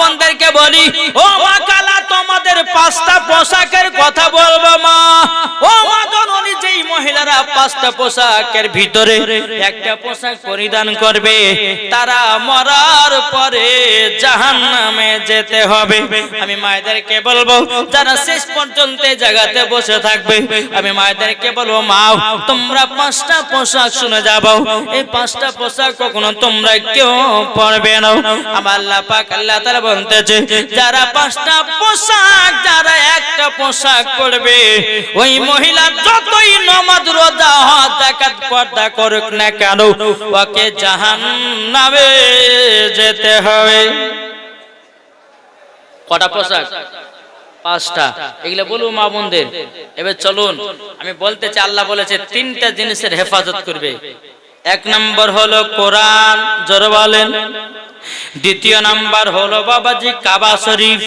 বোনদেরকে বলি, ও মা কালা, তোমাদের 5টা পোশাকের কথা বলবো মা। ও মা জননী, যেই মহিলারা 5টা পোশাকের ভিতরে একটা পোশাক পরিধান করবে, তারা মরার পরে জাহান্নামে যেতে হবে। আমি মায়েদেরকে বলবো, যারা শেষ পর্যন্ত এই জায়গাতে বসে থাকবে, আমি মায়েদেরকে বলবো, মা তোমরা 5টা পোশাক শুনে যাবো। এই 5টা পোশাক কখনো তোমরা কেউ পরবে না। আমার আল্লাহ পাক আল্লাহ তাআলা বলতেছে, যারা 5টা পোশাক, যারা একটা পোশাক পরবে, ওই মহিলা যতই নামাজ রোজা হজ যাকাত পর্দা করুক না কেন, ওকে জাহান্নামে যেতে হবে। কটা পোশাক? 5টা। এগুলো বলবো মা বোনদের। এবার চলুন, আমি বলতে চাই, আল্লাহ বলেছে 3টা জিনিসের হেফাজত করবে। 1 নম্বর হলো কোরআন, জোরে বলেন। 2 নম্বর হলো বাবাজি কাবা শরীফ।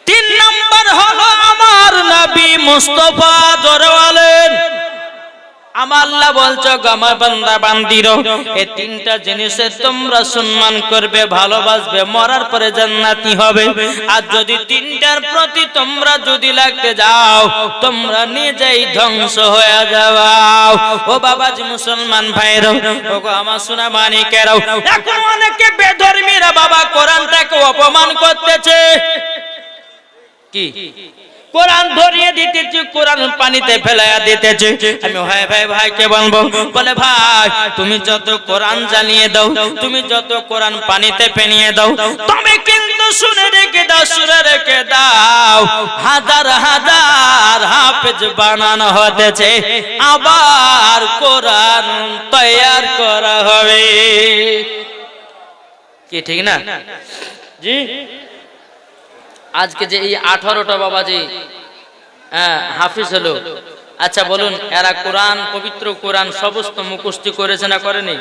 3 নম্বর হলো আমার নবী মুস্তাফা, জোরে বলেন। আমার আল্লাহ বলছো, আমার বান্দা বান্দিরো, এই 3টা জিনিসের তোমরা সম্মান করবে, ভালোবাসবে, মরার পরে জান্নাতি হবে। আর যদি 3টার প্রতি তোমরা যদি লাগতে যাও, তোমরা নিজেই ধ্বংস হয়ে যাও। ও বাবাজি মুসলমান ভাইরো, ও আমার সোনা মানিকেরাও, এখন অনেকে বেধর্মীরা বাবা কোরআনটাকে অপমান করতেছে। কি কোরআন ধরিয়ে দিতেছে, কোরআন পানিতে ফেলাইয়া দিতেছে। আমি ভাইকে বলবো, বলে ভাই তুমি যত কোরআন জানিয়ে দাও, তুমি যত কোরআন পানিতে ফেনিয়ে দাও, তুমি কিন্তু শুনে রেখে দাও, শুনে রেখে দাও, হাজার হাজার হাফেজ বানানো হতেছে, আবার কোরআন তৈয়ার করা হবে। কি ঠিক না? জি। আজকে যে এই 18টা বাবাজি হাফিজ হলো, আচ্ছা বলুন, এরা কোরআন, পবিত্র কোরআন সমস্ত মুখস্থ করেছে না করেনি?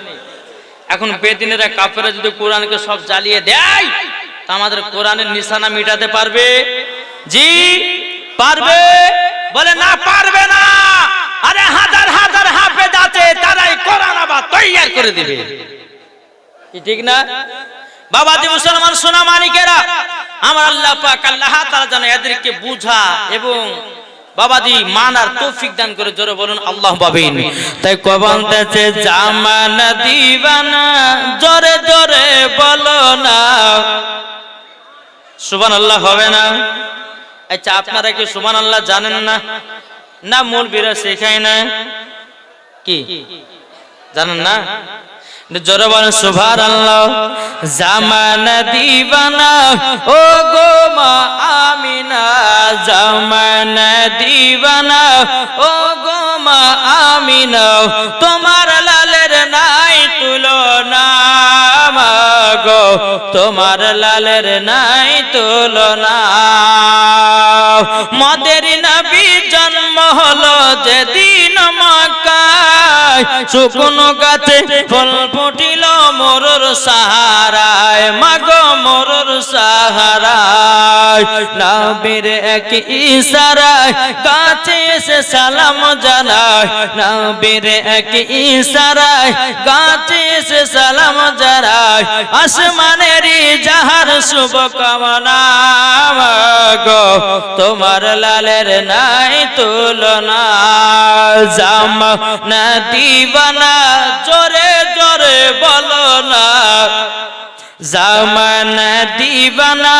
এখন বেদিনেরা কাফেররা যদি কোরআনকে সব জ্বালিয়ে দেয়, তা আমাদের কোরআনের নিশানা মিটাতে পারবে? জি পারবে? বলে না, পারবে না। আরে হাজার হাজার হাফেজ আছে, তারাই কোরআন আবার তৈয়ার করে দিবে। কি ঠিক না বাবাজি মুসলমান সোনা মানিকেরা? আমার আল্লাহ পাক আল্লাহ তাআলা যেন এদেরকে বুঝা এবং বাবাজি মানার তৌফিক দান করে। জোরে বলুন আল্লাহুম্মা আমিন। তাই কবন্তেছে জামানা দিবানা, জোরে জোরে বলো না সুবহানাল্লাহ, হবে না? আচ্ছা আপনারা কি সুবহানাল্লাহ জানেন না? না মুলবিরা শেখায় না? কি জানেন না? জোরে বলেন সুবহানাল্লাহ। জামানা দিবানা, ও গো মা আমিনা, জামানা দিবানা, ও গো মা আমিনা, তোমার লালের নাই তুলনা, মাগো তোমার লালের নাই তুলনা। মদের নবী জন্ম হলো যেদিন মক্কায়, শুকনো গাছে ফল ফুটিল মরুর সাহারায়, মাগো মরুর সাহারায়। নবীর এক ইশারায় গাছে এসে সালাম জানায়, নবীর এক ইশারায় গাছে এসে সালাম জানায়, আসমানেরই যাহার শুভ কামনা, মাগো তোমার লালের নাই তুলনা। জামানা দিবানা, জোরে জোরে বলো না, জামানা দিবানা,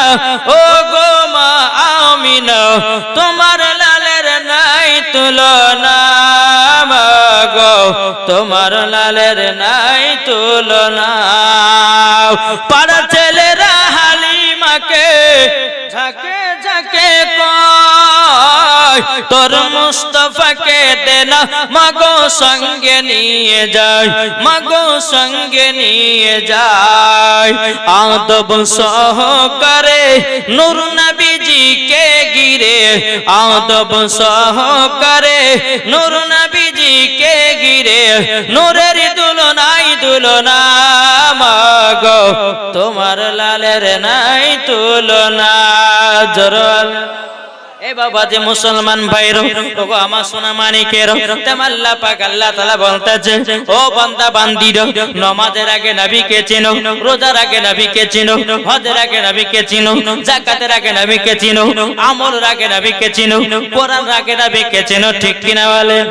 ও গো মা আমিনা, তোমার লালের নাই তুলনা, মাগো তোমার লালের নাই তুলনা। পাড়া ছেলেরা হালিমাকে ঝাঁকে ঝাঁকে কয়, তোর মুস্তাফাকে দেনা মাগো সঙ্গে নিয়ে যায়, মাগো সঙ্গে নিয়ে যায়। আদব সহকারে নূর নবীজিকে ঘিরে, আদব সহকারে নূর নবীজিকে ঘিরে, নূরের দুলনাই দুলনা, মাগো তোমার লালের নাই তুলনা। জোরে এ বাবা যে মুসলমান ভাইরো ওগো আমার সোনা মানিকের তেম আল্লাহ পাক আল্লাহ তাআলা বলতেছে ও বান্দা বান্দিরো নামাজের আগে নবীকে চিনো রোজার আগে নবীকে চিনো হজের আগে নবীকে চিনো যাকাতের আগে নবীকে চিনো আমলের আগে নবীকে চিনো কোরআনের আগে নবীকে চিনো ঠিক কিনা বলেন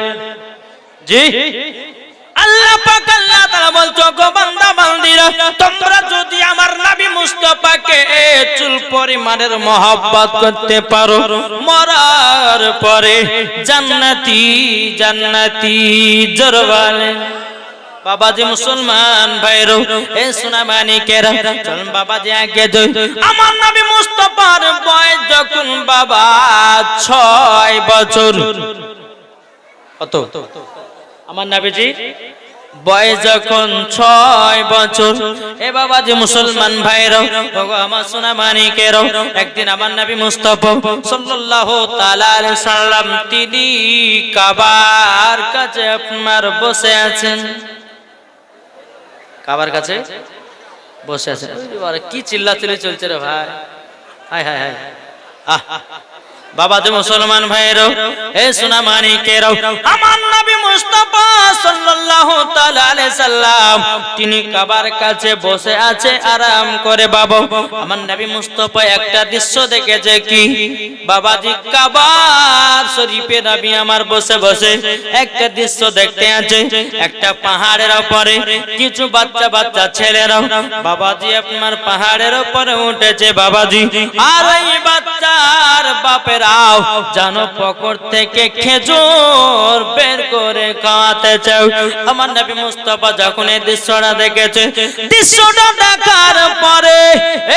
জি আল্লাহ পাক আল্লাহ তাআলা বলছো গো বান্দা বান্দিরা তোমরা যদি আমার নবী মুস্তাফাকে চুল পরিমাণের মহব্বত করতে পারো মরার পরে জান্নাতি জান্নাতি জোরে বলেন বাবাজি মুসলমান ভাইরো এ সোনা মানিকেরা চল বাবাজি আগে যাই আমার নবী মুস্তাফার বয়স যখন বাবা 6 বছর কত আমার নবীজি বয়স যখন 6 বছর এ বাবাজি মুসলমান ভাইরা ওগো আমার সোনা মানিকেরা একদিন আমার নবী মুস্তাফা সাল্লাল্লাহু তাআলা আলাইহি সাল্লাম তিনি কাবার কাছে আপনার বসে আছেন কাবার কাছে বসে আছেন আরে কি চিল্লাচিল্লি চলছে রে ভাই হায় হায় হায় আহ বাবাজি মুসলমান ভাইরা এ সোনা মানিকেরা আমার নবী মুস্তাফা সাল্লাল্লাহু তাআলা আলাইহি সাল্লাম তিনি কাবার কাছে বসে আছে আরাম করে বাবা আমার নবী মুস্তাফা একটা দৃশ্য দেখেছে কি বাবাজি কাবার শরীফে নবী আমার বসে বসে একটা দৃশ্য দেখতে আছে একটা পাহাড়ের উপরে কিছু বাচ্চা বাচ্চা ছেলেরা বাবাজি আপনার পাহাড়ের উপরে উঠেছে বাবাজি আর এই বাচ্চার বাপের জানো পকর থেকে খেজুর বের করে খাওয়াতে চাও আমার নবী মুস্তাফা যখন এই দৃশ্যটা দেখেছে দৃশ্যটা দেখার পরে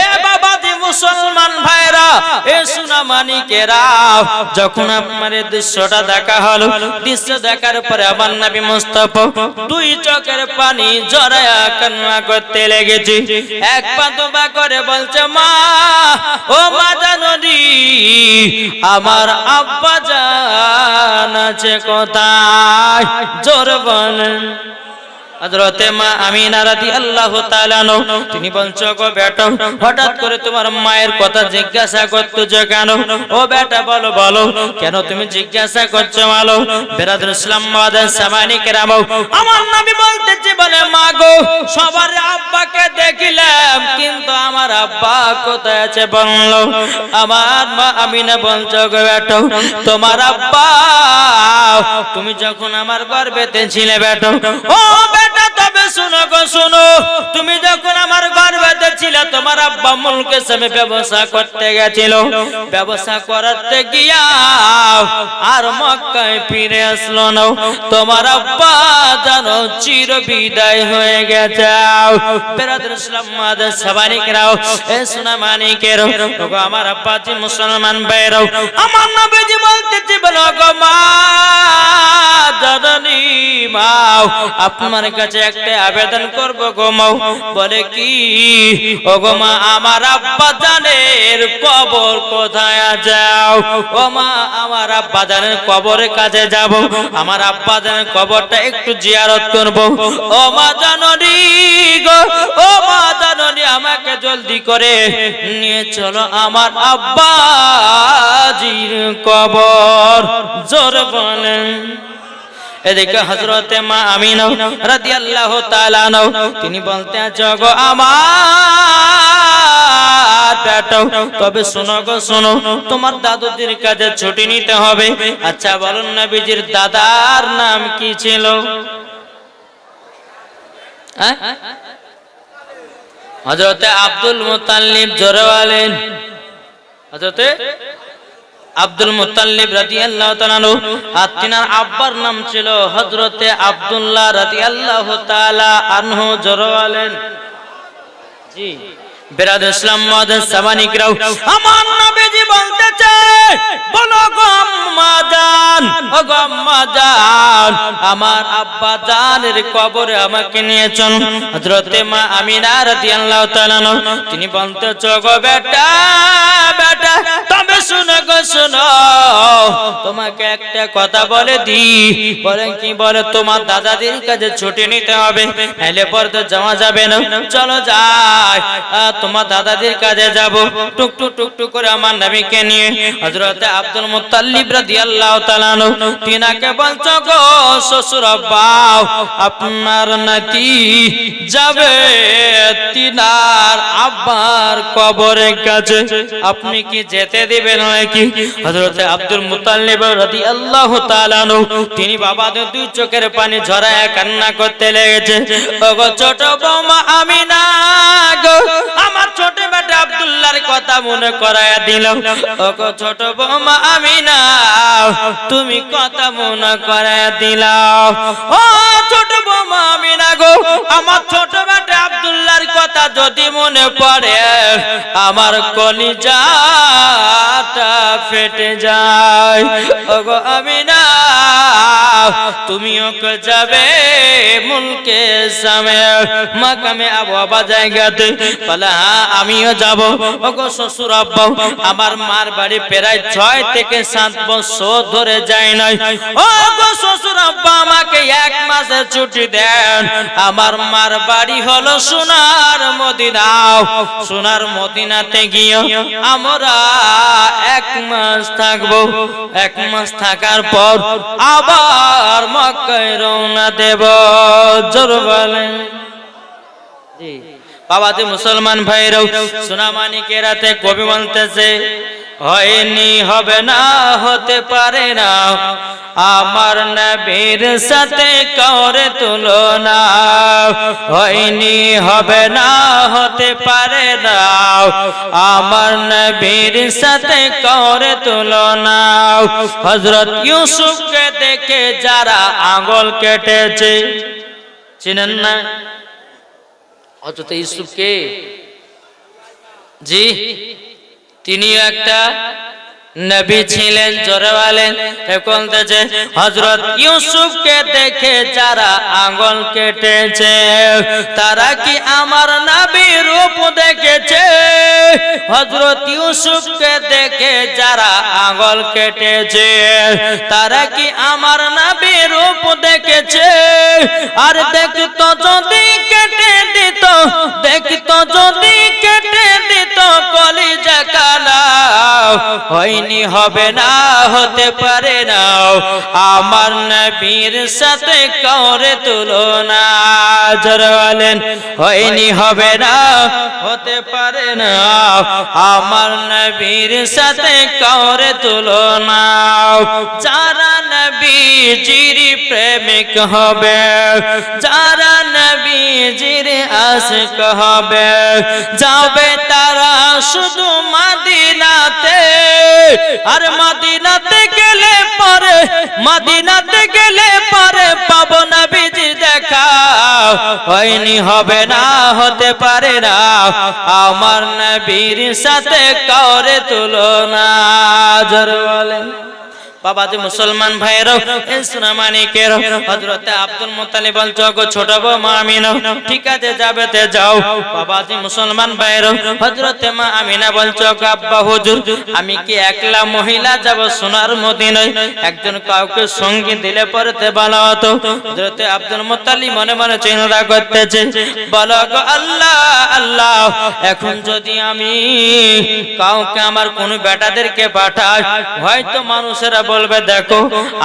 এ বাবাজি মুসলমান ভাইরা এ সোনা মানিকেরা যখন আপনার এই দৃশ্যটা দেখা হলো দৃশ্য দেখার পরে আমার নবী মুস্তাফা দুই চোখের পানি জড়ায়া কান্না করতে লেগেছে এক পা দুপা করে বলছে মা ও মা জাননি আমার আব্বা জান আছে কোথায় জোর বলেন হযরতে মা আমিনা রাদিয়াল্লাহু তাআলা আনহা তিনি বলছো গো বেটা হঠাৎ করে তোমার মায়ের কথা জিজ্ঞাসা করতে যে কেন ও বেটা বলো বলো কেন তুমি জিজ্ঞাসা করছো বলো বেরাদুল ইসলাম মাদান সামানি কেরাম আমার নবী বলতেছে বলে মা গো সবার আব্বাকে দেখিলাম কিন্তু আমার আব্বা কোথায় আছে বললো আমার মা আমিনা বলছো গো বেটা তোমার আব্বা তুমি যখন আমার গর্ভেতে ছিলে বেটা ও তবে শুনো গো শুনো তুমি যখন আমার গর্ভে ছিলে তোমার আব্বা মুলকে সামনে ব্যবসা করতে গেছিল ব্যবসা করতে গিয়া আর মক্কায় ফিরে আসলো না তোমার আব্বা জানো চির বিদায় হয়ে গেছে বেরাদুল ইসলাম মাদান সাবানি কেরাও এ সোনা মানিকের ওগো আমার আব্বা জি মুসলমান ভাইরাও আমার নবীজি বলতেছে বলো গো মা জননী মা আপনার কাছে একটা আবেদন করব গো মা বলে কি ও গো মা আমার আব্বা জানের কবর কোথায় যাও ও মা আমার আব্বা জানের কবরের কাছে যাব আমার আব্বা জানের কবরটা একটু জিয়ারত করব ও মা জননী গো ও মা জননী আমাকে জলদি করে নিয়ে চলো আমার আব্বা জির কবর জোর বলেন এদিকে হযরতে মা আমিনা রাদিয়াল্লাহু তাআলা আনহা তিনি বলতে জগো আমার বেটা তবে শোনো গো শোনো তোমার দাদুদের কাছে ছুটি নিতে হবে আচ্ছা বলুন নবীজির দাদার নাম কি ছিল হযরতে আব্দুল মুত্তালিব জোরে বলেন হযরতে আব্দুল মুত্তালিব রাদিয়াল্লাহু তাআলা আর তিনার আব্বার নাম ছিল হযরতে আব্দুল্লাহ রাদিয়াল্লাহু তাআলা আনহু জোরে বলেন জি বেরাদুল ইসলাম মাদান সামানি কেরাও আমার নবীজি বলতেছে বলো গো আম্মা জান ও গো আম্মা জান আমার আব্বা জানের কবরে আমাকে নিয়ে চল হযরতে মা আমিনা রাদিয়াল্লাহু তাআলা তিনি বলতেছে গো বেটা বেটা তবে শুনো দর্শক শোনো, তোমাকে একটা কথা বলে দি। বলেন কি? বলে তোমার দাদাদের কাছে ছুটি নিতে হবে, নাহলে পরে তো যাওয়া যাবে না। চলো যাই, তোমার দাদাদের কাছে যাব। টুকটুক টুকটুক করে আমার নবীকে নিয়ে হযরত আব্দুল মুত্তালিব রাদিয়াল্লাহু তাআলা তিনাকে বলছো গো শ্বশুর আব্বা, আপনার নাতি যাবে তিনার আব্বার কবরের কাছে, আপনি কি যেতে দিবেন নাকি? হযরত আব্দুল মুত্তালিব রাদিয়াল্লাহু তাআলা তিনি বাবাদের দুই চোখের পানি ঝরায় কান্না করতে লেগেছে। ওগো ছোট বৌমা আমিনা গো, আমার ছোট বেটা আব্দুল্লাহর কথা মনে করায়া দিল। ওগো ছোট বৌমা আমিনা, তুমি কথা মনে করায়া দিলাও। ও ছোট বৌমা আমিনা গো, আমার ছোট বেটা আব্দুল্লাহর কথা যদি মনে পড়ে আমার কলিজাটা ফেটে যায়। ওগো আমিনা, তুমিও যাবে মুলকে সামে মাকামে আবু আবা জায়গাতে? বলে হ্যাঁ আমিও যাব। ওগো শ্বশুর আব্বা, আমার মার বাড়ি প্রায় 6 থেকে 7 বছর ধরে যায় নাই। ওগো শ্বশুর আব্বা, আমাকে 1 মাসের ছুটি দেন। আমার মার বাড়ি হলো সোনার মদিনা। সোনার মদিনাতে গিয়ে আমরা 1 মাস থাকবো। 1 মাস থাকার পর আবার মক্কায় রওনা দেব। জোর বলেন জি। বাবাজি মুসলমান ভাইরাও, সোনামানিকের রাতে কবি বলতেছে, হয়নি হবে না হতে পারে না আমার নবীর সাথে করে তুলনা। হয়নি হবে না হতে পারে না আমার নবীর সাথে করে তুলনা। হযরত ইউসুফকে দেখে যারা আঙ্গুল কেটেছে, চিনেন না হযরত ইউসুফকে? জি, তিনি একটা নবী ছিলেন। জোরে বলেন। এখন যে হযরত ইউসুফকে দেখে যারা আঙ্গুল কেটেছে, তারা কি আমার নবীর রূপ দেখেছে? হযরত ইউসুফকে দেখে যারা আঙ্গুল কেটেছে, তারা কি আমার নবীর রূপ দেখেছে? আর দেখতো যদি কেটে দিত, দেখতো যদি কেটে দিত কলিজা কানা। হয়নি হবে না হতে পারে না আমার নবীর সাথে করে তুলনা। জোরে বলেন। হয়নি হবে না হতে পারে না আমার নবীর সাথে করে তুলনা। যারা নবীজির প্রেমিক হবে, যারা নবীজির আশিক হবে, যাবে তারা শুধু মদিনাতে। আর মদিনাতে গেলে পরে, মদিনাতে গেলে পরে পাবো নবীজি দেখা। হয়নি হবে না হতে পারে না আমার নবীর সাথে করে তুলনা। জোরে বলেন। বাবাজি মুসলমান ভাইরাও, এই সোনামানিকের হযরত আব্দুল মুত্তালিব বলছো গো ছোট বৌমা আমিনা, ঠিক আছে যাবে তে যাও। বাবাজি মুসলমান ভাইরাও, হযরত মা আমিনা বলছো গো আব্বা হুজুর, আমি কি একলা মহিলা যাব সোনার মদিনায়? একজন কাউকে সঙ্গী দিলে পড়তে ভালো হতো। হযরত আব্দুল মুত্তালিব মনে মনে চিন্তা করতেছে, বলো গো আল্লাহ আল্লাহ, এখন যদি আমি কাউকে আমার কোন বেটাদেরকে পাঠাই, হয়তো মানুষেরা বলবে দেখো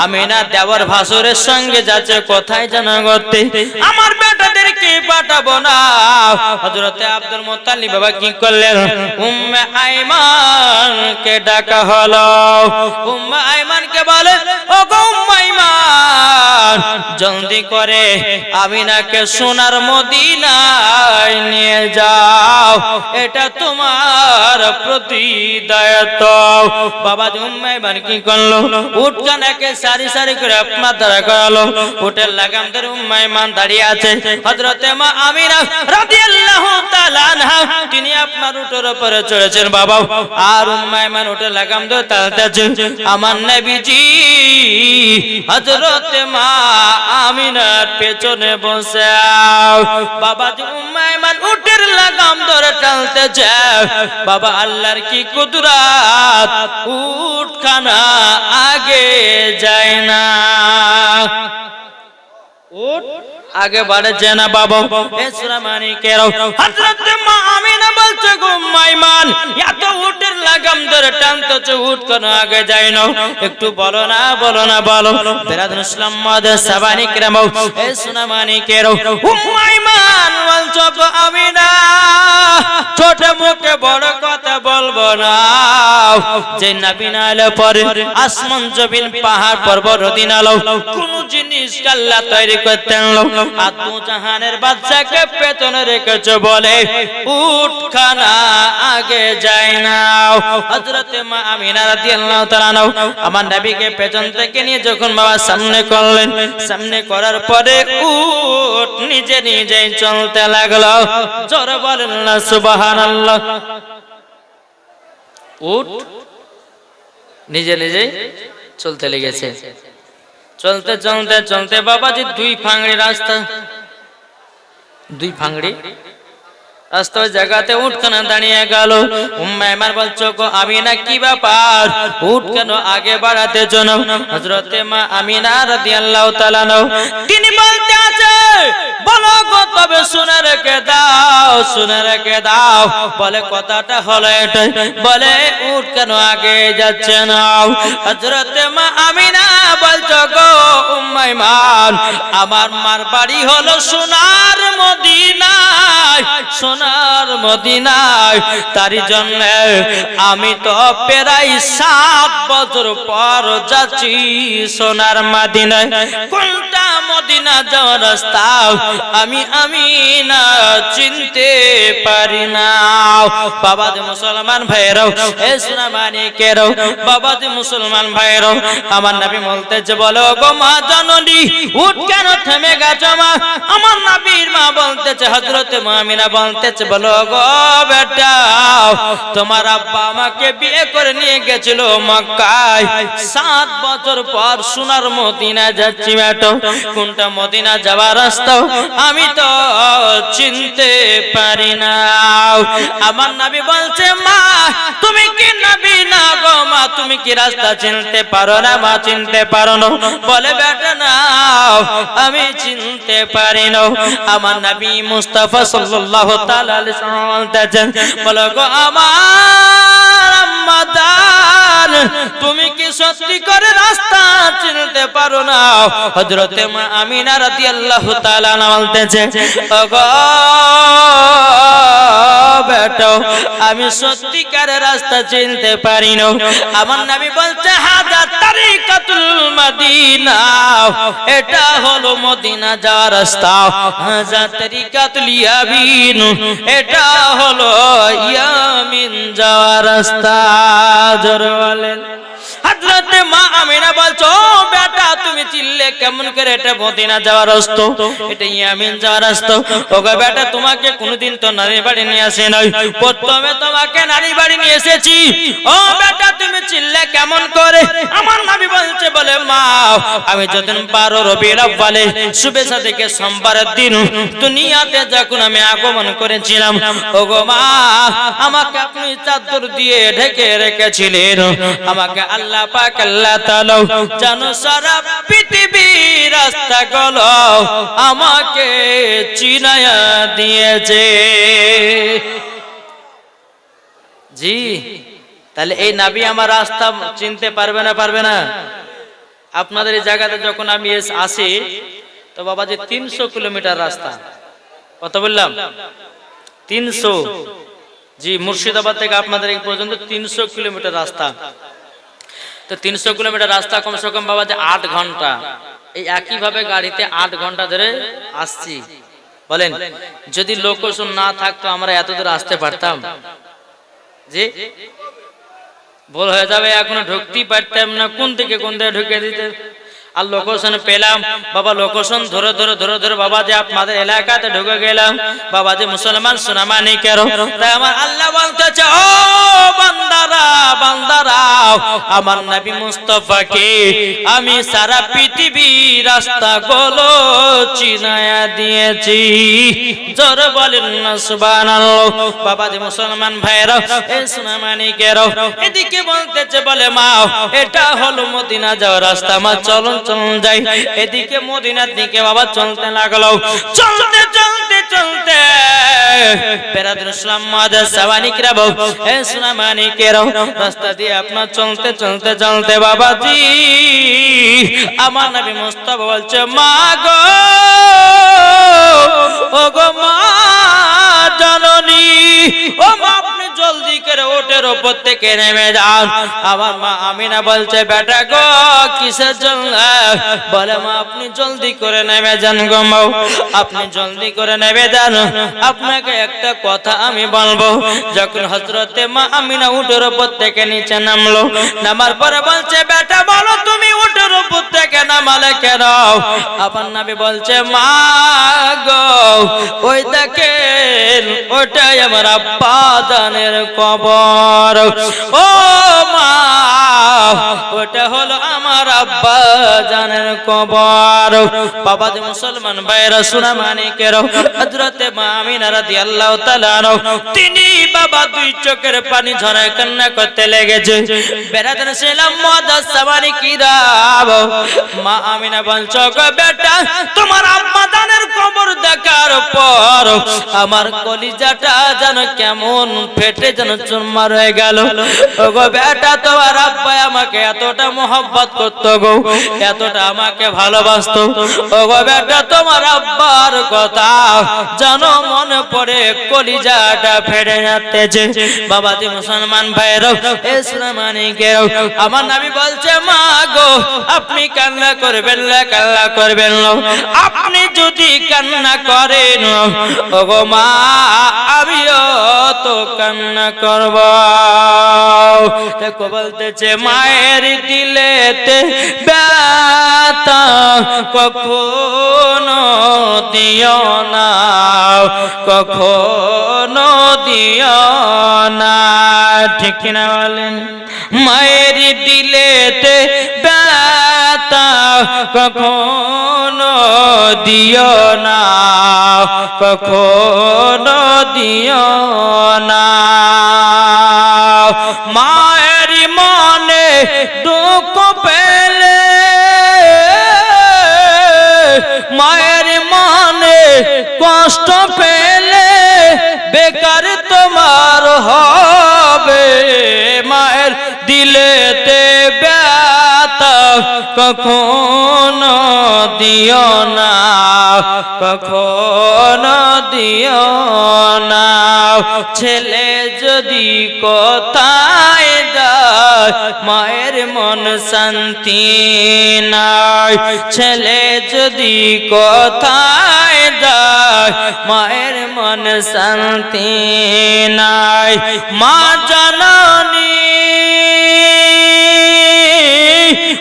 আমিনা দেওয়ার ভাসুরের সঙ্গে যাচ্ছে, কোথায় জানা করতে, আমার বেটাদেরকে পাঠাবো না। হযরত আব্দুল মুত্তালিব বাবা কি করলেন? উম্মে আইমান কে ডাকা হলো। উম্মে আইমান কে বলে, ও গো উম্মে আইমান, জলদি করে আমিনাকে সোনার মদিনায় নিয়ে যাও, এটা তোমার প্রতি দায়িত্ব। বাবা উম্মে আইমান কি করলো? উটখানাকে সারি সারি করে আপনার দ্বারা করালো। উটের লাগাম ধরে উম্মে আইমান দাঁড়িয়ে আছে। হযরতে মা আমিনা রাদিয়াল্লাহু তাআলা আনহা তিনি আপনার উটের উপরে চড়েছেন বাবা, আর উম্মে আইমান উটের লাগাম ধরে টানতেছে। আমার নবীজি হযরত মা আমিনার পেছনে বসে বাবাজি উম্মে আইমান উটের লাগাম ধরে টানতেছে। বাবা আল্লাহর কি কুদরত, উটখানা আগে যায় না, উট আগে বাড়ছে না বাবা। এ সূরা মানিকের হযরত মা আমিনা বলছে গো উম্মে আইমান, এত উটের লাগাম ধরে টানতেছে, উট কেন আগে যায় না, একটু বলো না বলো না বলো। বেরাদুল ইসলাম মাদার সাবানি کرام, এ সূরা মানিকের উম্মে আইমান বলছে গো আমিনা, ছোট মুখে বড় কথা বলবো না। যে নবী না এলে পরে আসমান জমিন পাহাড় পর্বত নদী নালা কোন জিনিস আল্লাহ তৈরি করতেন না, আর দু জাহানের বাদশাকে পেছনে রেখেছে বলে উটখানা আগে যায় না। হযরত মা আমিনা রাদিয়াল্লাহু তাআলা আমার নবীকে পেছন থেকে নিয়ে যখন বাবা সামনে করলেন, সামনে করার পরে উট নিজে নিজেই চলতে লাগলো। জোরে বলেন না সুবহানাল্লাহ। উট নিজে নিজেই চলতে লেগেছে। চলতে চলতে চলতে বাবাজি দুই ফাংড়ি রাস্তা, দুই ফাংড়ি রাস্তা ওই জায়গাতে উটখানা দাঁড়িয়ে গেল। উম্মে আইমান বলছো গো আমিনা কি ব্যাপার, উট কেন আগে বাড়াতে জন্য? হযরতে মা আমিনা রাদিয়াল্লাহু তাআলা তিনি বলতে আছে বলো গো তবে শুনে রেখে দাও, শুনে রেখে দাও। বলে কথাটা হলো এটাই, বলে উট কেন আগে যাচ্ছে না? হযরতে মা আমিনা বলছো গো উম্মে আইমান, আমার মার বাড়ি হলো সোনার মদিনায়, সোনার মদিনায়, তারই জন্য আমি তো প্রায় 7 বছর পর যাচ্ছি সোনার মদিনায়। কোনটা মদিনা যাওয়ার রাস্তা আমি না চিনতে পারি না। বাবাজি মুসলমান ভাইরাও, এ সোনা মানিকেরাও, বাবাজি মুসলমান ভাইরাও, আমার নবী বলতেছে বলো গো মা জননী উট কেন থেমে গেছে মা? আমার নবীর মা বলতেছে হযরত মা আমিনা বলতেছে বলো গো বেটা, তোমার আব্বা আমাকে বিয়ে করে নিয়ে গেছিল মক্কায়, 7 বছর পর সোনার মদিনা যাচ্ছি বেটা, কোনটা মদিনা যাওয়ার রাস্তা আমি তো চিনতে পারি না। আমার নবী বলছে মা তুমি কি নবী না গো মা, তুমি কি রাস্তা চিনতে পারো না মা? চিনতে পারো না? বলে বেটা না আমি চিনতে পারি না। আমার নবী মুস্তাফা সাল্লাল্লাহু তাআলা আলাইহি ওয়াসাল্লাম বলতেছেন বলো গো আমার আম্মা জান, তুমি কি সত্যি করে রাস্তা চিনতে পারো না? হযরতে মা আমিনা রাদিয়াল্লাহু তাআলা বলতেছে ওগো বেটা আমি সত্যিকার রাস্তা চিনতে পারি না। আমার নবী বলছে হাজা তারিকাতুল মদিনা, এটা হলো মদিনা যাওয়ার রাস্তা। হাজা তারিকাতুল ইয়ামিন, এটা হলো ইয়ামিন যাওয়ার রাস্তা। জোরে বলেন। হযরতে মা আমিনা বলছো বেটা তুমি চিনলে কেমন করে এটা মদিনা যাওয়ার রাস্তা, এটা ইয়ামিন যাওয়ার রাস্তা? ওগো বেটা তোমাকে কোনদিন তো নারী বাড়ি নিয়ে আসে নাই, প্রথমে তোমাকে নারী বাড়ি নিয়ে এসেছি, ও বেটা তুমি চিনলে কেমন করে? আমার নবী বলছে বলে মা আমি যখন 12 রবিউল আউয়ালে শুভেচ্ছা থেকে সোমবারের দিন দুনিয়াতে যখন আমি আগমন করেছিলাম, ওগো মা আমাকে আপনি চাদর দিয়ে ঢেকে রেখেছিলেন, আমাকে আল্লাহ পাক আল্লাহ তাআলা জানো সারা পৃথিবীর রাস্তাগুলো আমাকে চিনায়া দিয়েছে। জি তাহলে এই নবী আমার রাস্তা চিনতে পারবে না? পারবে না? আপনাদের এই জায়গাতে যখন আমি আসি তো বাবাজি 300 কিলোমিটার রাস্তা। কত বললাম? 300। জি মুর্শিদাবাদ থেকে আপনাদের এই পর্যন্ত 300 কিলোমিটার রাস্তা। তো 300 কিলোমিটার রাস্তা কমসে কম বাবাজি 8 ঘন্টা। এই একই ভাবে গাড়িতে 8 ঘন্টা ধরে আসছি। বলেন যদি লোকেশন না থাকতো আমরা এত দূর আসতে পারতাম? জি ভুল হয়ে যাবে, এখনো ঢুকতেই পারতাম না, কোন থেকে কোন দিকে ঢুকে দিতে। আর লোকেশন পেলাম বাবা, লোকেশন ধরে ধরে ধরে ধরে বাবা যে আপনাদের এলাকাতে ঢুকে গেলাম বাবা, যে মুসলমান সোনামানি কেরো। তাই আমার আল্লাহ বলতেছে, ও বান্দারা বান্দারা, আমার নবী মুস্তাফাকে আমি সারা পৃথিবী রাস্তা গুলো চিনায়া দিয়েছি। জোরে বলেন না সুবহানাল্লাহ। বাবা যে মুসলমান ভাইরা এ সোনামানি কেরো, এদিকে বলতেছে বলে মা এটা হলো মদিনা যাওয়ার রাস্তা, মা চলুন চলুন যাই। এদিকে মদিনার দিকে বাবা চলতে লাগলো, চলতে চলতে চলতে বেরাদুল ইসলাম মাদার সাওয়ানিকরা বাবু এ সোনামানিকেরা রাস্তা দিয়ে আপনার চলতে চলতে চলতে বাবাজি আমার নবী মুস্তাফা বলছে, মা গো ও গো মা জননী, ও মা আপনি জলদি করে ওটের উপর থেকে নেমে যান। আমার মা আমিনা বলছে, বেটা গো কিসের জন্য? বলে মা আপনি জলদি করে নেমে যান গো মা, আপনি জলদি করে নেমে যান। আপনাকে একটা কথা আমি বলবো। যখন হযরতে মা আমিনা উটের উপর থেকে নিচে নামলো, নামার পরে বলছে, বেটা বলো তুমি উটের উপর থেকে নামালে কেন? আমার নবী বলছে, মা গো ওই দেখেন ওটাই আমার আব্বা জানের কবর। ও মা ওটা হলো আমার আব্বা জানের কবর। বাবা যে মুসলমান ভাইরা সোনামানিকেরা হযরতে মা আমিনা রাদিয়াল্লাহু তাআলা তিনি বাবা দুই চোখের পানি ঝরায় কান্না করতে লেগেছে। বেরাদার ছিলাম মাদার সাওয়ানিকিরা, মা আমিনা বলছে, গো বেটা তোমার আব্বা জানের কবর দেখার পর আমার কলিজাটা যেন কেমন ফেটে যেন চুরমার হয়ে গেল। ওগো বেটা তোমার আব্বা আমাকে এতটা মোহব্বত করতো গো, এতটা আমাকে ভালোবাসতো। ওগো বেটা তোমার আব্বার কথা যেন মনে পড়ে কলিজাটা ফেটে যাচ্ছে। বাবাজি মুসলমান ভাইরা এ সোনামানিকেরা আমার নবী বলছে, মা গো আপনি কান্না করবেন না, কান্না করবেন না। আপনি যদি কান্না করেন ওগো মা আমিও তো কান্না করব। দেখো বলতেছে, মায়ের দিলেতে ব্যথা কখনো দিও না, কখনো দিও না। ঠিক না বলেন? মায়ের দিলেতে ব্যথা কখনো দিও না, কখনো দিও না। মায়ের মনে দুঃখ পেলে, মায়ের মনে কষ্ট পেলে বেকার তোমার হবে। মায়ের দিলেতে ব্যথা কখনো দিও না, কখনো দিও না। ছেলে যদি কোথায় যায় মায়ের মন শান্তি নাই, ছেলে যদি কোথায় যায় মায়ের মন শান্তি নাই। মা জননী,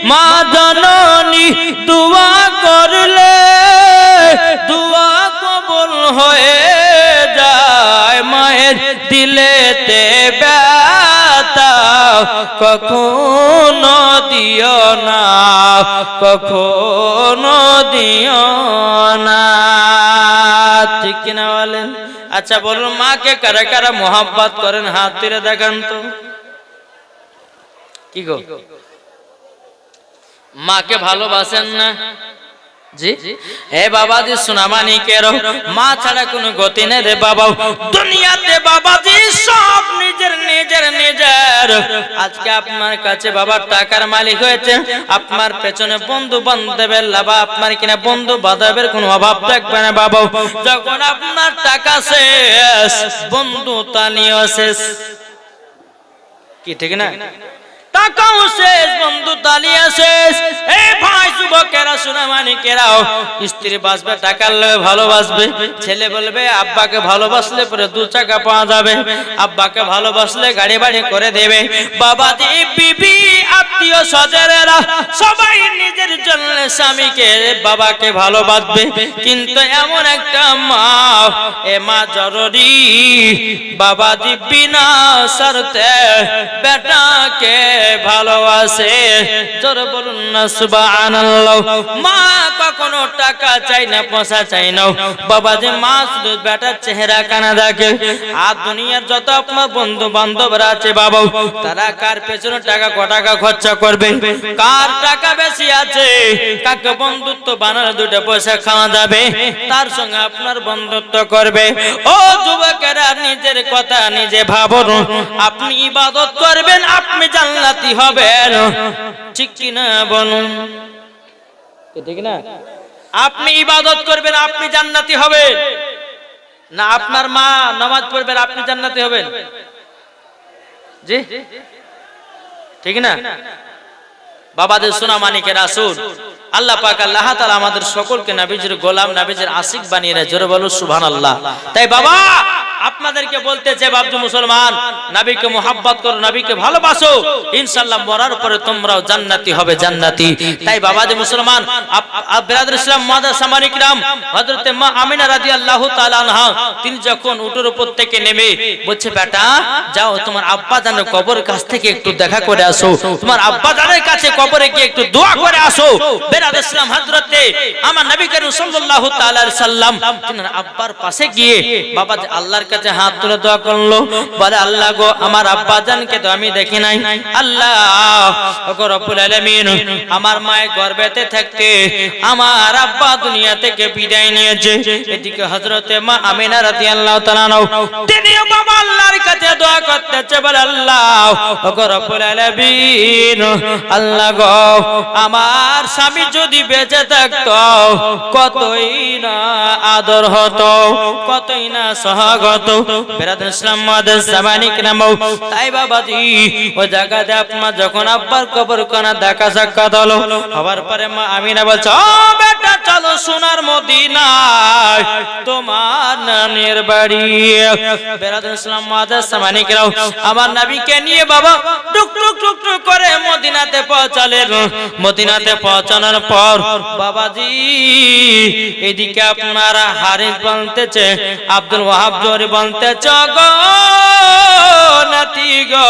মা জননী দুয়া করলে দুয়া কবুল হয়ে যায়। মায়ের দিলেতে ব্যথা কখনো দিও না, কখনো দিও না। ঠিক কিনা বলেন? আচ্ছা বলুন, মাকে কারা কারা মোহাব্বত করেন? হাত তুলে দেখান তো। কি গো মাকে ভালোবাসেন না? জি হে বাবাজি সোনামানিকেরা, মা ছাড়া কোনো গতি নেই রে বাবা দুনিয়াতে। বাবাজি সব নিজের নিজের নিজের। আজকে আপনার কাছে বাবার টাকার মালিক হয়েছে, আপনার পেছনে বন্ধু বান্ধবের লাভা, আপনার কিনা বন্ধু বান্ধবের কোনো অভাব থাকবে না বাবা। যখন আপনার টাকা শেষ বন্ধু তানিও শেষ। কি ঠিক না? টাকাও শেষ, বন্ধু তালিয়া শেষ। এই ভাই যুবকেরা সোনামানিকেরাও, স্ত্রী বাসবে টাকার লোভে ভালোবাসবে, ছেলে বলবে আব্বাকে ভালোবাসলে পরে 2 চাকা পাওয়া যাবে, আব্বাকে ভালোবাসলে গাড়ি বাড়ি করে দেবে। বাবাজি বিবি আত্মীয় স্বজনেরা সবাই নিজের জন্য স্বামীকে বাবাকে ভালোবাসবে, কিন্তু এমন একটা মা, এ মা জরুরি বাবাজি বিনা শর্তে বেটাকে ভালোবাসে। জোরে বলুন না সুবহানাল্লাহ। মা কখনো টাকা চাই না, পয়সা চাই না, বাবাজি মা শুধু বেটার চেহারা কানা দেখে। আর দুনিয়ার যত আপনার বন্ধু বান্ধবরা আছে বাবা, তারা কার পেছনে টাকা টাকা খরচা করবে, কার টাকা বেশি আছে, কাকে বন্ধুত্ব বানালে দুটো পয়সা খাওয়া যাবে, তার সঙ্গে আপনার বন্ধুত্ব করবে। ও যুবকেরা, নিজের কথা নিজে ভাবুন। আপনি ইবাদত করবেন, আপনি জান্নাতি হবেন, ঠিক কি না বলুন? ঠিক না? আপনি ইবাদত করবেন, আপনি জান্নাতি হবেন না আপনার মা নামাজ পড়বেন আপনি জান্নাতি হবেন? জি ঠিক না? বাবাদের সোনা মানিকের রাসূল আল্লাহ পাক আল্লাহ তাআলা আমাদের সকলকে নবীজির গোলাম, নবীজির আশিক বানিয়ে দেয়। জোরে বলো সুবহানাল্লাহ। তাই বাবা আপনাদেরকে বলতে চাই, বাবজু মুসলমান, নবীকে মুহাব্বত করো, নবীকে ভালোবাসো, ইনশাআল্লাহ মরার পরে তোমরাও জান্নাতি হবে, জান্নাতি। তাই বাবাজি মুসলমান, বিরাদর ইসলাম মাদার সামানিকরাম, হযরতে মা আমিনা রাদিয়াল্লাহু তাআলা আনহা, তিনি যখন উটের উপর থেকে নেমে বলছে, বেটা যাও তোমার আব্বা জানের কবরের কাছ থেকে একটু দেখা করে আসো, তোমার আব্বা জানের কাছে কবরে গিয়ে একটু দোয়া করে আসো। বিরাদর ইসলাম হযরতে আমার নবী করিম সাল্লাল্লাহু তাআলা আলাইহি সাল্লাম তিনার আব্বার পাশে গিয়ে বাবাজি আল্লাহর কাছে হাত তুলে দোয়া করলো, বলে আল্লাহ গো আমার আব্বা জানকে তো আমি দেখি নাই, আল্লাহ গো রব্বুল আলামিন আমার মায়ের গর্ভেতে থাকতে আমার আব্বা দুনিয়া থেকে বিদায় নিয়েছে। এদিকে হযরতে মা আমিনা রাদিয়াল্লাহু তাআলা তিনিও বাবা আল্লাহর কাছে দোয়া করতেছে, বলে আল্লাহ গো রব্বুল আলামিন আল্লাহ গো আমার স্বামী যদি বেঁচে থাকতো কতই না আদর হতো, কতই না সহগত। বিরাদর ইসলাম মাদার সামানিকরাম, তাই বাবাজি ওই জায়গাতে আপনার যখন আব্বার কবর কানা দেখা সাক্ষাৎ হলো, হওয়ার পরে মা আমিনা বলছে, ও বেটা চলো সোনার মদিনায় তোমার নানির বাড়ি। বিরাদর ইসলাম মাদার সামানিকরাম আমার নবীকে নিয়ে বাবা টুক টুক টুক টুক করে মদিনাতে পৌঁছালেন। মদিনাতে পৌঁছানোর পর বাবাজি এদিকে আপনারা হারিস বলতেছে, আব্দুল ওয়াহাব জোরে বলতেছে, গো নাতি গো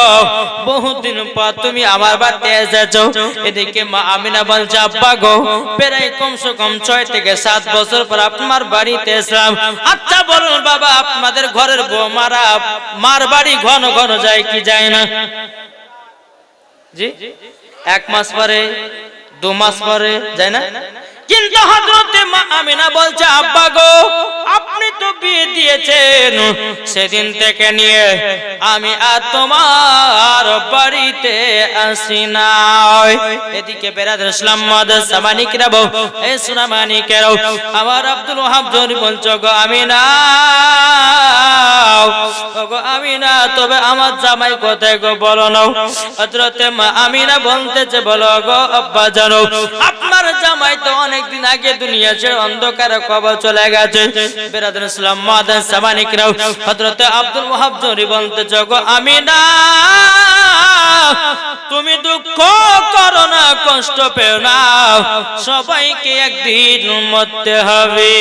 বহুদিন পর তুমি আমার বাড়িতে এসেছো। এদিকে মা আমিনা বলছে, আব্বা গো প্রায় কমসে কম 6 থেকে 7 বছর পর আপনার বাড়িতে এসলাম। আচ্ছা বলুন বাবা আপনাদের ঘরের বৌমারা মার বাড়ি ঘন ঘন যায় কি যায় না? জি 1 মাস পরে 2 মাস পরে যায় না? কিন্তু হযরতে মা আমিনা বলছে, আব্বা গো আপনি তো বিয়ে দিয়েছেন, সেদিন থেকে নিয়ে আমি আর তোমার বাড়িতে আসি না। এদিকে বিরাদর ইসলাম মাদার সামানিকরাম, এই সোনা মানিকেরাও আমার আব্দুল ওয়াহাব জোরে বলছো, গো আমিনা গো আমিনা তবে আমার জামাই কোথায় গো বলো না? হযরতে মা আমিনা বলতেছে, বলো গো আব্বা জানো আপনার জামাই তো অনেকদিন আগে দুনিয়া ছেড়ে অন্ধকারে কবর চলে গেছে। বিরাদর ইসলাম মাদার সামানিকরাম হযরতে আব্দুল ওয়াহাব জোরে বলতেছে, গো আমিনা তুমি দুঃখ করো না, কষ্ট পেও না, সবাইকে একদিন মরতে হবে,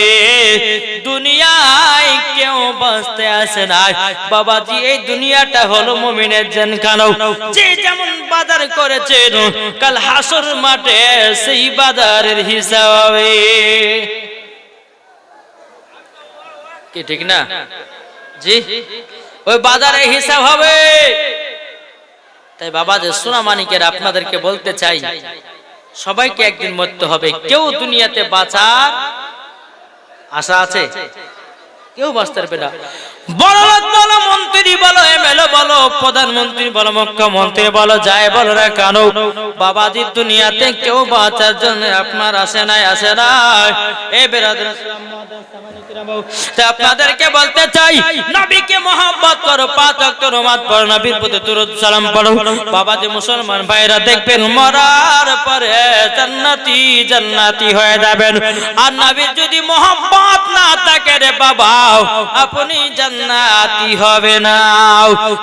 দুনিয়ায় কেউ বাঁচতে আসে না বাবাজি। এই দুনিয়াটা হলো মুমিনের জানখানা, যে যেমন বাজার করেছেন কাল হাসর মাঠে সেই বাজারের হিসাব হবে, কি ঠিক না? জি ওই বাজারে হিসাব হবে। তাই বাবাদের সোনা মানিকের আপনাদেরকে বলতে চাই, সবাইকে একদিন মরতে হবে, কেউ দুনিয়াতে বাঁচার আশা আছে? কেউ বাঁচতে পারবে না। বড় লোক বলো, মন্ত্রী বলো, এমএলএ বলো, প্রধানমন্ত্রী বলো, মুখ্যমন্ত্রী বলো, যাই বলো না কেন বাবাজি দুনিয়াতে কেউ বাঁচার জন্য আপনার আসে নাই, আসে নাই। এই বিরাদর ইসলাম মাদার সামানিকরাম, আপনাদেরকে বলতে চাই নবীকে মহব্বত করো, 5 ওয়াক্ত নামাজ পড়ো, নবীর প্রতি দরুদ সালাম পড়ো। বাবাজি মুসলমান ভাইরা দেখবেন মরার পরে জান্নাতি জান্নাতি হয়ে যাবেন। আর নবীর যদি মহব্বত না থাকে রে বাবা আপনি জান্নাতি হবে না।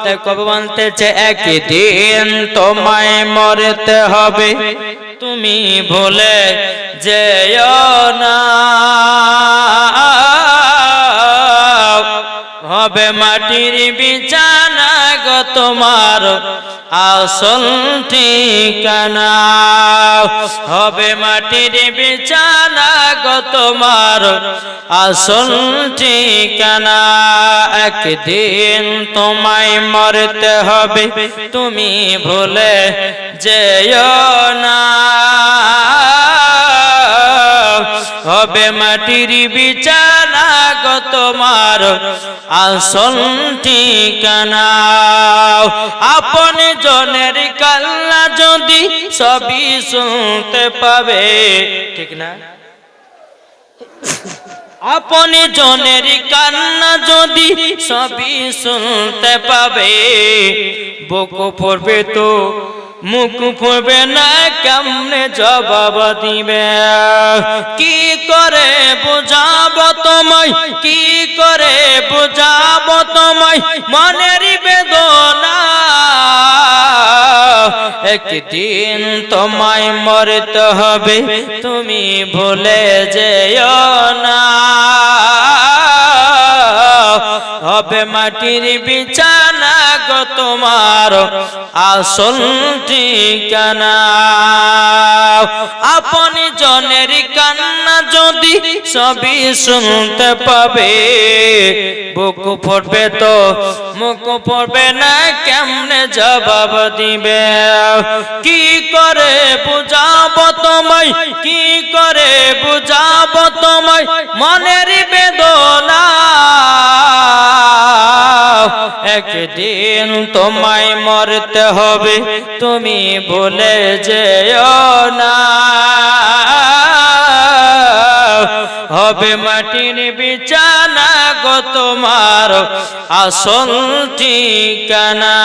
তাই কবি বলতেছে একদিন তোমায় মরতে হবে, তুমি ভুলে যেও না। হবে মাটির বিছানা গো তোমার আসল ঠিকানা, হবে মাটির বিছানা গো তোমার আসল ঠিকানা। একদিন তোমায় মরতে হবে, তুমি ভুলে যেও না। হবে মাটির বিছানা গো তোমার আসল ঠিকানা। আপন জনের কান্না যদি সবই শুনতে পাবে, ঠিক না? আপন জনের কান্না যদি সবই শুনতে পাবে, বুক পড়বে তো মুখ পড়বে না, কেমনে জবাব দিবে? কি করে বুঝাবো তোমায়, কি করে বুঝাবো তোমায় মনের বেদনা? একদিন তোমায় মরতে হবে, তুমি ভুলে যেও না। হবে মাটির বিছানা গো তোমার আসল ঠিকানা। আপন জনের কান্না যদি সবই শুনতে পাবে, বুক পড়বে তো মুখ পড়বে না, কেমনে জবাব দিবে? কি করে বুঝাবো তোমায়, কি করে বুঝাবো তোমায় মনের বেদনা? একদিন তোমায় মরতে হবে, তুমি ভুলে যেও না। হবে মাটির বিছানা গো তোমার আসল ঠিকানা।